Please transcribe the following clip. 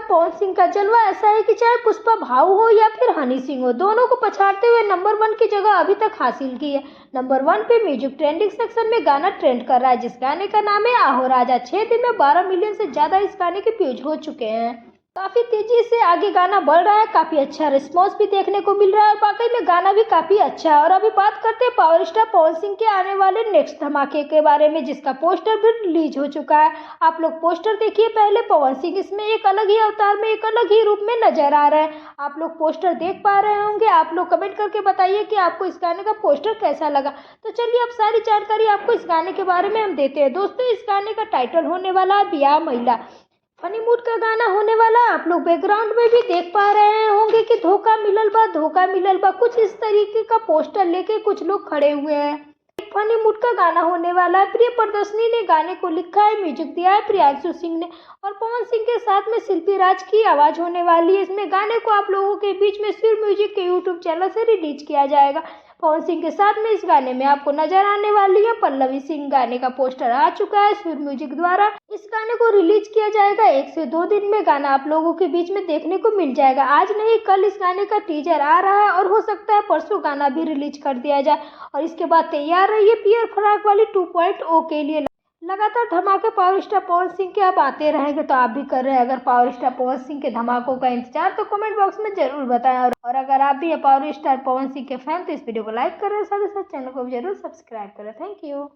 पवन सिंह का जलवा ऐसा है कि चाहे पुष्पा भाऊ हो या फिर हनी सिंह हो, दोनों को पछाड़ते हुए नंबर 1 की जगह अभी तक हासिल की है। नंबर 1 पे म्यूजिक ट्रेंडिंग सेक्शन में गाना ट्रेंड कर रहा है, जिस गाने का नाम है आहो राजा। 6 दिन में 12 मिलियन से ज्यादा इस गाने के व्यूज हो चुके हैं। काफी तेजी से आगे गाना बढ़ रहा है, काफी अच्छा रिस्पॉन्स भी देखने को मिल रहा है और वाकई में गाना भी काफी अच्छा है। और अभी बात करते हैं पावर स्टार पवन सिंह के आने वाले नेक्स्ट धमाके के बारे में, जिसका पोस्टर भी रिलीज हो चुका है। आप लोग पोस्टर देखिए पहले। पवन सिंह इसमें एक अलग ही अवतार में, एक अलग ही रूप में नजर आ रहे हैं। आप लोग पोस्टर देख पा रहे होंगे। आप लोग कमेंट करके बताइए कि आपको इस गाने का पोस्टर कैसा लगा। तो चलिए अब सारी जानकारी आपको इस गाने के बारे में हम देते हैं। दोस्तों, इस गाने का टाइटल होने वाला है बियाह महिला। फनी मूड का गाना होने वाला। आप लोग बैकग्राउंड में भी देख पा रहे होंगे कि धोखा मिलल बा, धोखा मिलल बा, कुछ इस तरीके का पोस्टर लेके कुछ लोग खड़े हुए हैं। फनी मूड का गाना होने वाला है। प्रिय प्रदर्शनी ने गाने को लिखा है, म्यूजिक दिया है प्रियांशु सिंह ने और पवन सिंह के साथ में शिल्पी राज की आवाज होने वाली है। इसमें गाने को आप लोगों के बीच में सुर म्यूजिक के यूट्यूब चैनल से रिलीज किया जाएगा। पवन सिंह के साथ में इस गाने में आपको नजर आने वाली है पल्लवी सिंह। गाने का पोस्टर आ चुका है सुर म्यूजिक द्वारा। इस गाने को रिलीज किया जाएगा 1 से 2 दिन में। गाना आप लोगों के बीच में देखने को मिल जाएगा। आज नहीं कल इस गाने का टीजर आ रहा है और हो सकता है परसों गाना भी रिलीज कर दिया जाए। और इसके बाद तैयार रहिए पियर फराक वाली 2.0 के लिए। लगातार धमाके पावर स्टार पवन सिंह के अब आते रहेंगे, तो आप भी कर रहे हैं अगर पावर स्टार पवन सिंह के धमाकों का इंतजार, तो कमेंट बॉक्स में जरूर बताएं। और अगर आप भी पावर स्टार पवन सिंह के फैन तो इस वीडियो को लाइक करें, साथ ही साथ चैनल को भी जरूर सब्सक्राइब करें। Thank you.